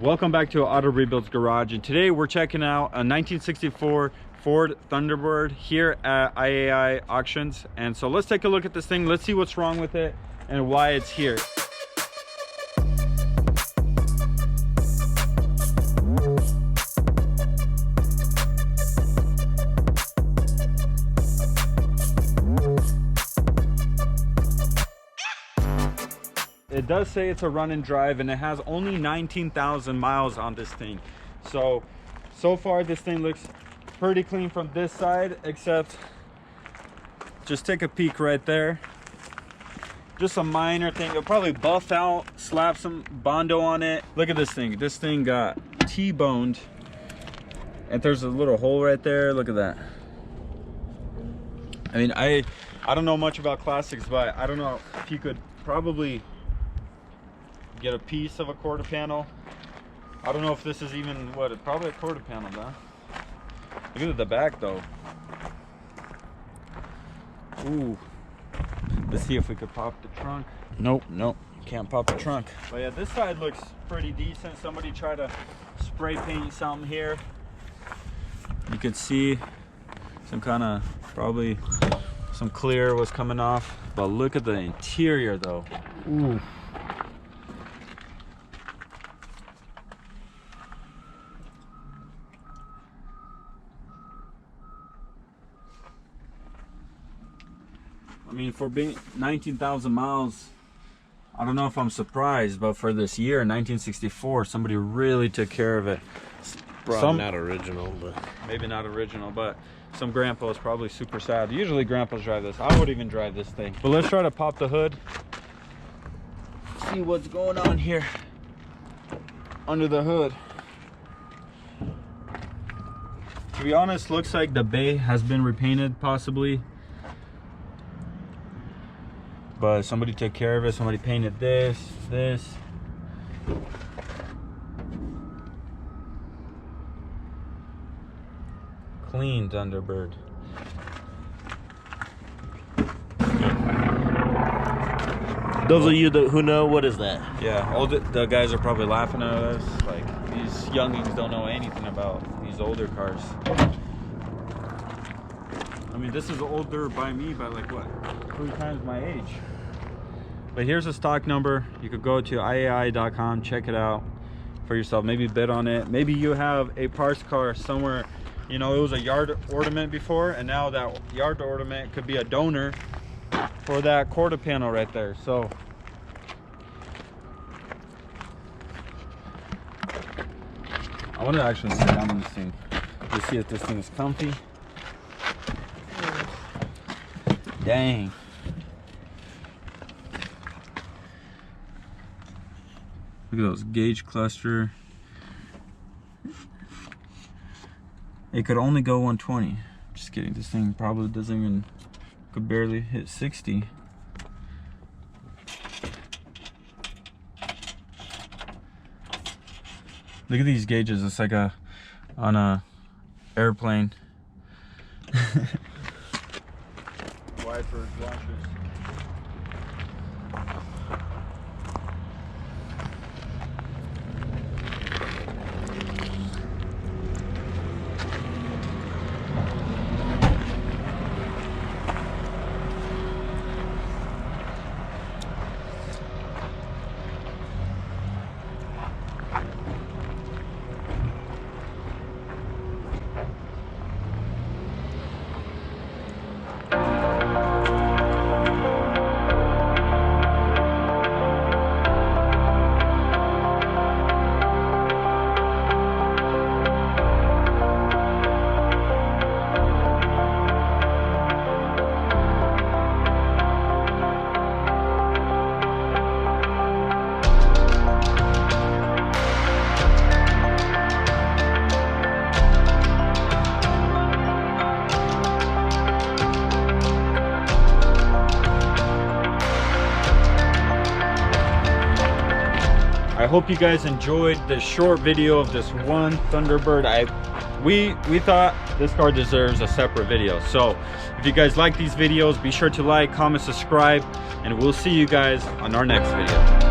Welcome back to Auto Rebuilds Garage, and today we're checking out a 1964 Ford Thunderbird here at IAA auctions. And so let's take a look at this thing. Let's see what's wrong with it and why it's here. It does say it's a run and drive, and it has only 19,000 miles on this thing. So far this thing looks pretty clean from this side, except just take a peek right there. Just a minor thing. It'll probably buff out, slap some Bondo on it. Look at this thing. This thing got T-boned, and there's a little hole right there. Look at that. I mean, I don't know much about classics, but I don't know if you could probably get a piece of a quarter panel. I don't know if this is even what, probably a quarter panel, huh? Look at the back though. Ooh, let's see if we could pop the trunk. Nope, can't pop the trunk. But yeah, this side looks pretty decent. Somebody tried to spray paint something here. You could see some kind of, probably some clear was coming off, but look at the interior though. Ooh. I mean, for being 19,000 miles, I don't know if I'm surprised, but for this year, 1964, somebody really took care of it. Probably not original, but maybe not original, but some grandpas probably super sad. Usually grandpas drive this. I would even drive this thing. But let's try to pop the hood. See what's going on here under the hood. To be honest, looks like the bay has been repainted possibly. But somebody took care of it. Somebody painted this. Clean Thunderbird. those of you who know, what is that? Yeah, the guys are probably laughing at us. Like, these youngins don't know anything about these older cars. I mean, this is older by me by like what, 3 times my age. But here's a stock number. You could go to IAI.com, check it out for yourself, maybe bid on it. Maybe you have a parts car somewhere, you know, it was a yard ornament before, and now that yard ornament could be a donor for that quarter panel right there. So I want to actually sit down on this thing to see if this thing is comfy. Dang. Look at those gauge cluster. It could only go 120. Just kidding. This thing probably doesn't even, could barely hit 60. Look at these gauges. It's like on a airplane. Wiper washers. I hope you guys enjoyed this short video of this one Thunderbird. We thought this car deserves a separate video. So if you guys like these videos, be sure to like, comment, subscribe, and we'll see you guys on our next video.